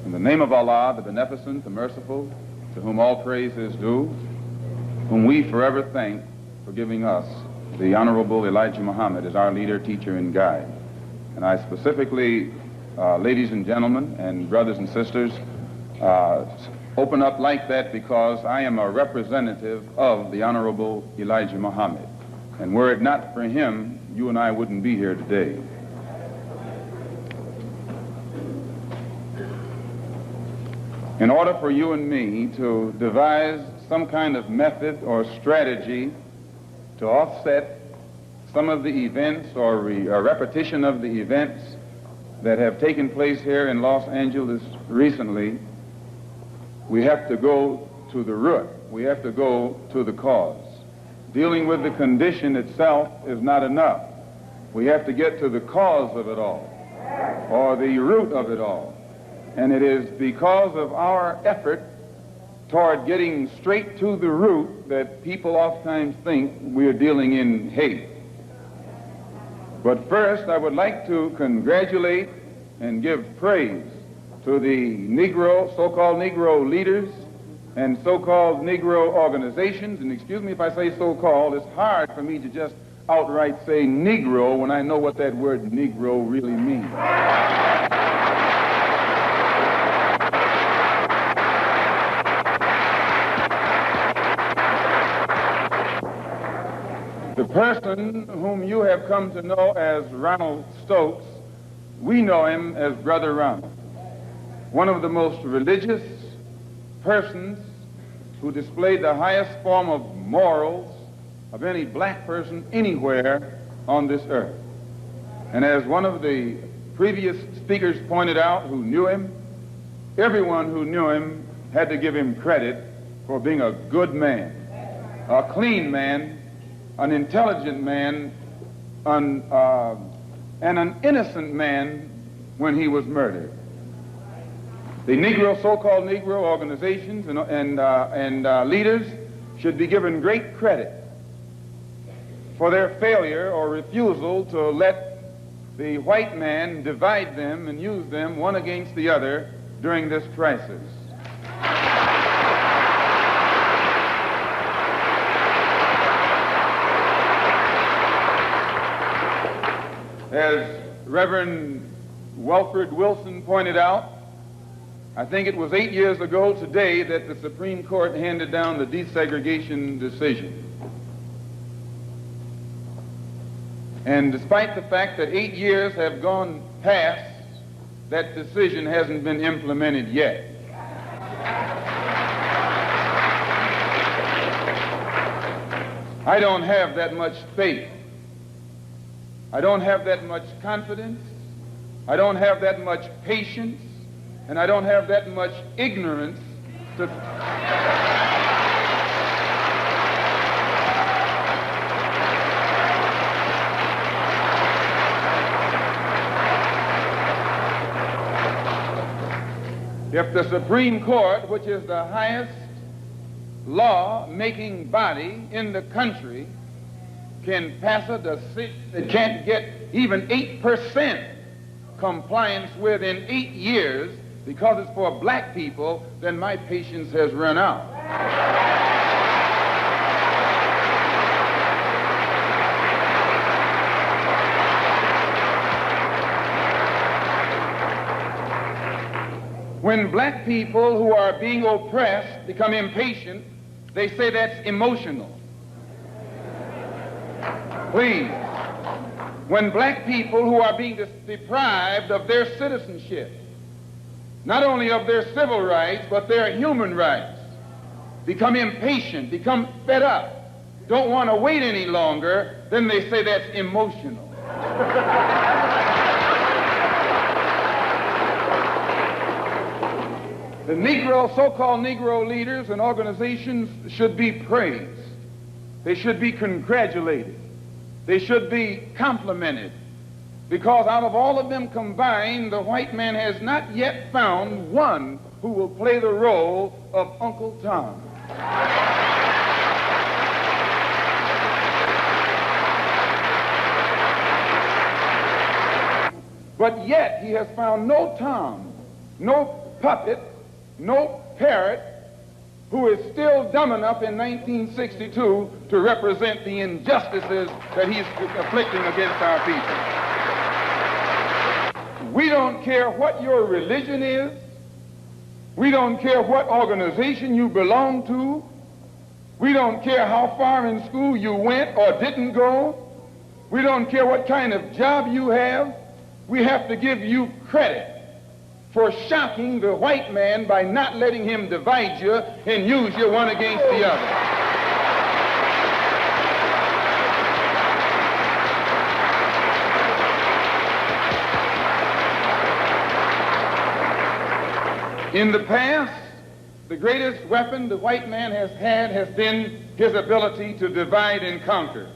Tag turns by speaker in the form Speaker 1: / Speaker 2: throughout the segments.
Speaker 1: In the name of Allah, the Beneficent, the Merciful, to whom all praise is due, whom we forever thank for giving us the Honorable Elijah Muhammad as our leader, teacher, and guide. And I specifically, ladies and gentlemen, and brothers and sisters, open up like that because I am a representative of the Honorable Elijah Muhammad. And were it not for him, you and I wouldn't be here today. In order for you and me to devise some kind of method or strategy to offset some of the events or repetition of the events that have taken place here in Los Angeles recently, we have to go to the root. We have to go to the cause. Dealing with the condition itself is not enough. We have to get to the cause of it all, or the root of it all. And it is because of our effort toward getting straight to the root that people oftentimes think we are dealing in hate. But first, I would like to congratulate and give praise to the Negro, so-called Negro leaders and so-called Negro organizations. And excuse me if I say so-called, it's hard for me to just outright say Negro when I know what that word Negro really means. The person whom you have come to know as Ronald Stokes, we know him as Brother Ronald, one of the most religious persons who displayed the highest form of morals of any black person anywhere on this earth. And as one of the previous speakers pointed out who knew him, everyone who knew him had to give him credit for being a good man, a clean man, an intelligent man, and an innocent man when he was murdered. The Negro, so-called Negro organizations and leaders should be given great credit for their failure or refusal to let the white man divide them and use them one against the other during this crisis. As Reverend Wilfred Wilson pointed out, I think it was 8 years ago today that the Supreme Court handed down the desegregation decision. And despite the fact that 8 years have gone past, that decision hasn't been implemented yet. I don't have that much faith. I don't have that much confidence. I don't have that much patience. And I don't have that much ignorance to... If the Supreme Court, which is the highest law-making body in the country, can pass a decision that can't get even 8% compliance with in 8 years because it's for black people, then my patience has run out. When black people who are being oppressed become impatient, they say that's emotional. Please, when black people who are being deprived of their citizenship, not only of their civil rights, but their human rights, become impatient, become fed up, don't want to wait any longer, then they say that's emotional. The Negro, so-called Negro leaders and organizations should be praised. They should be congratulated. They should be complimented, because out of all of them combined, the white man has not yet found one who will play the role of Uncle Tom. But yet he has found no Tom, no puppet, no parrot, who is still dumb enough in 1962 to represent the injustices that he's afflicting against our people. We don't care what your religion is. We don't care what organization you belong to. We don't care how far in school you went or didn't go. We don't care what kind of job you have. We have to give you credit for shocking the white man by not letting him divide you and use you one against the other. In the past, the greatest weapon the white man has had has been his ability to divide and conquer.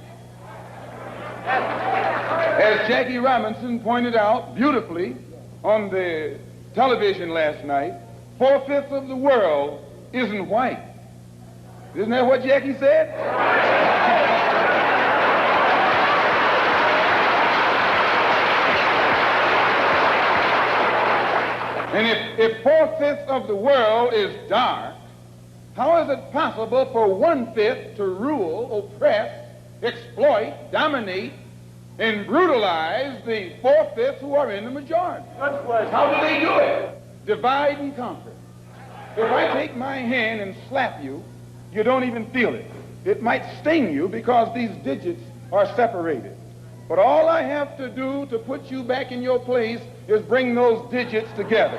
Speaker 1: As Jackie Robinson pointed out beautifully on the television last night, 4/5 of the world isn't white. Isn't that what Jackie said? And if 4/5 of the world is dark, how is it possible for 1/5 to rule, oppress, exploit, dominate, and brutalize the 4/5 who are in the majority? How do they do it? Divide and conquer. If I take my hand and slap you, you don't even feel it. It might sting you because these digits are separated. But all I have to do to put you back in your place is bring those digits together.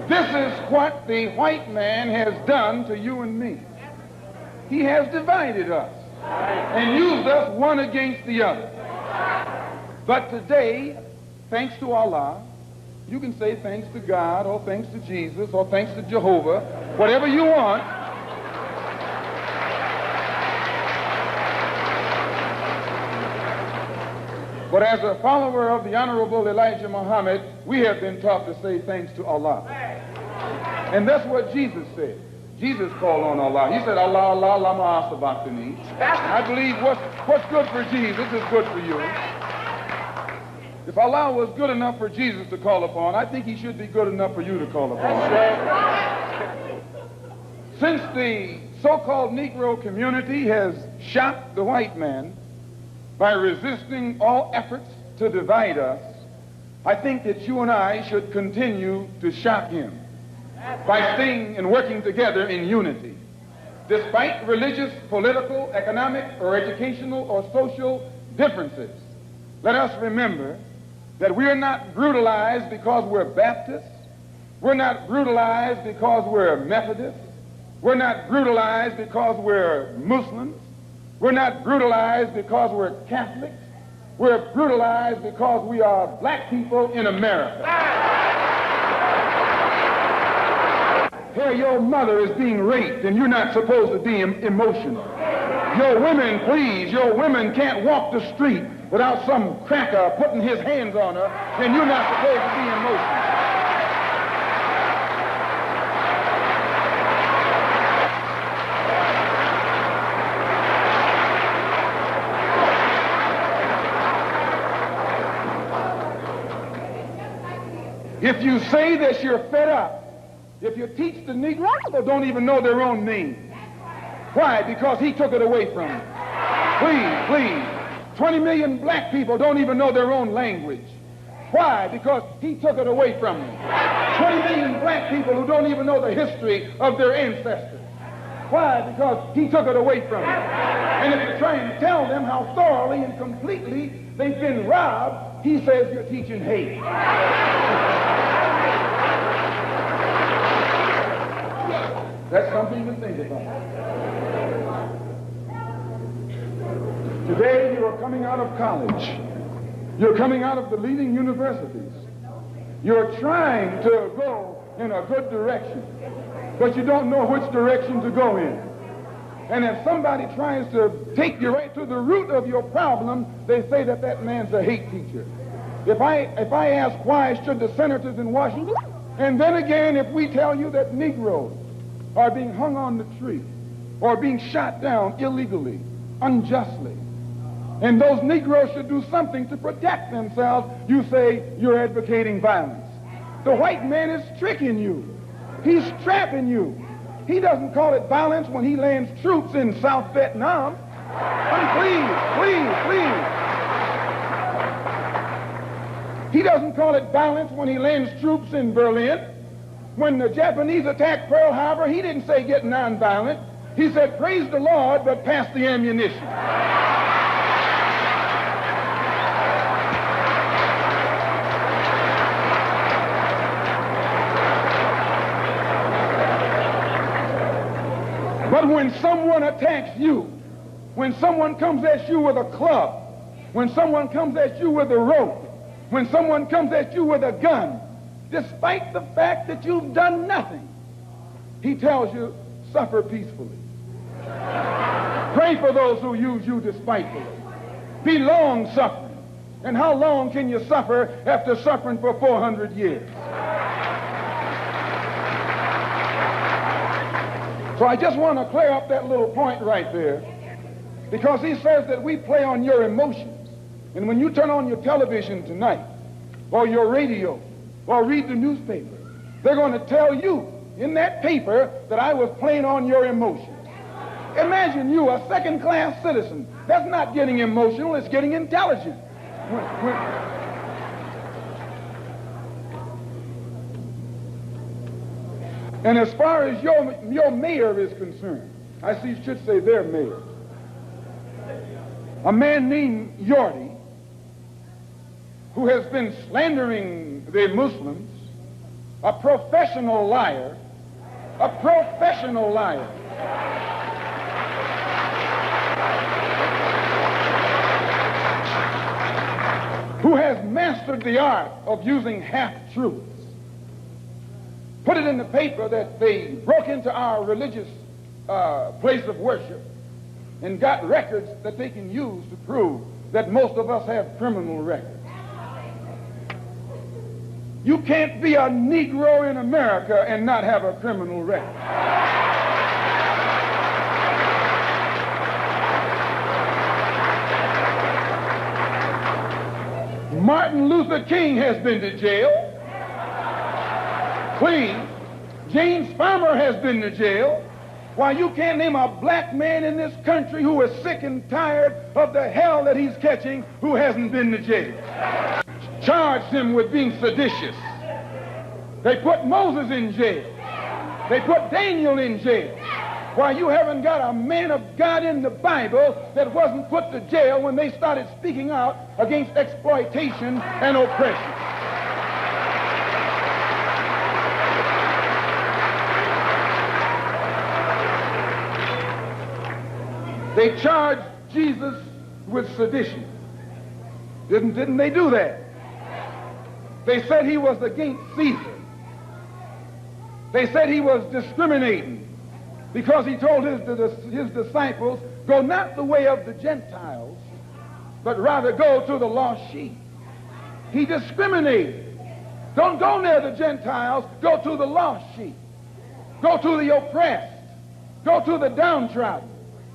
Speaker 1: This is what the white man has done to you and me. He has divided us and used us one against the other. But today, thanks to Allah, you can say thanks to God or thanks to Jesus or thanks to Jehovah, whatever you want. But as a follower of the Honorable Elijah Muhammad, we have been taught to say thanks to Allah. And that's what Jesus said. Jesus called on Allah. He said, Allah, Allah, lama asabachthani. I believe what's good for Jesus is good for you. If Allah was good enough for Jesus to call upon, I think he should be good enough for you to call upon. Since the so-called Negro community has shocked the white man by resisting all efforts to divide us, I think that you and I should continue to shock him by staying and working together in unity. Despite religious, political, economic, or educational or social differences, let us remember that we are not brutalized because we're Baptists. We're not brutalized because we're Methodists. We're not brutalized because we're Muslims. We're not brutalized because we're Catholics. We're brutalized because we are black people in America. Here, your mother is being raped, and you're not supposed to be emotional. Your women, please, your women can't walk the street without some cracker putting his hands on her, and you're not supposed to be emotional. If you say that you're fed up, if you teach the Negro, they don't even know their own name. Why? Because he took it away from them. Please. 20 million black people don't even know their own language. Why? Because he took it away from them. 20 million black people who don't even know the history of their ancestors. Why? Because he took it away from them. And if you try and tell them how thoroughly and completely they've been robbed, he says you're teaching hate. That's something to think about. Today you are coming out of college. You're coming out of the leading universities. You're trying to go in a good direction, but you don't know which direction to go in. And if somebody tries to take you right to the root of your problem, they say that that man's a hate teacher. If I ask why should the senators in Washington, and then again if we tell you that Negroes are being hung on the tree or being shot down illegally, unjustly, and those Negroes should do something to protect themselves, you say you're advocating violence. The white man is tricking you. He's trapping you. He doesn't call it violence when he lands troops in South Vietnam. Please. He doesn't call it violence when he lands troops in Berlin. When the Japanese attacked Pearl Harbor, he didn't say get nonviolent. He said, praise the Lord, but pass the ammunition. But when someone attacks you, when someone comes at you with a club, when someone comes at you with a rope, when someone comes at you with a gun, despite the fact that you've done nothing, he tells you, suffer peacefully. Pray for those who use you despitefully. Be long-suffering. And how long can you suffer after suffering for 400 years? So I just want to clear up that little point right there, because he says that we play on your emotions. And when you turn on your television tonight, or your radio, or read the newspaper, they're going to tell you in that paper that I was playing on your emotions. Imagine you, a second-class citizen. That's not getting emotional, it's getting intelligent. And as far as your mayor is concerned, I see you should say their mayor. A man named Yorty, who has been slandering the Muslims, a professional liar, who has mastered the art of using half-truths. Put it in the paper that they broke into our religious place of worship and got records that they can use to prove that most of us have criminal records. You can't be a Negro in America and not have a criminal record. Martin Luther King has been to jail. Please. James Farmer has been to jail. Why, you can't name a black man in this country who is sick and tired of the hell that he's catching who hasn't been to jail. Charged him with being seditious. They put Moses in jail. They put Daniel in jail. Why, you haven't got a man of God in the Bible that wasn't put to jail when they started speaking out against exploitation and oppression. They charged Jesus with sedition. Didn't they do that? They said he was against Caesar. They said he was discriminating because he told his disciples, go not the way of the Gentiles, but rather go to the lost sheep. He discriminated. Don't go near the Gentiles, go to the lost sheep. Go to the oppressed. Go to the downtrodden.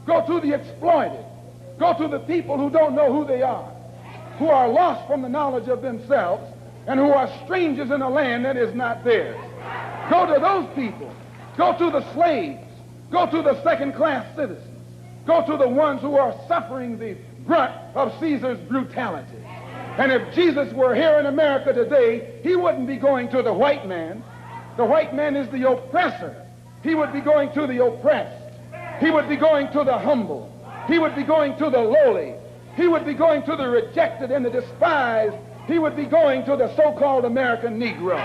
Speaker 1: Go to the exploited. Go to the people who don't know who they are, who are lost from the knowledge of themselves, and who are strangers in a land that is not theirs. Go to those people. Go to the slaves. Go to the second-class citizens. Go to the ones who are suffering the brunt of Caesar's brutality. And if Jesus were here in America today, he wouldn't be going to the white man. The white man is the oppressor. He would be going to the oppressed. He would be going to the humble. He would be going to the lowly. He would be going to the rejected and the despised. He would be going to the so-called American Negro.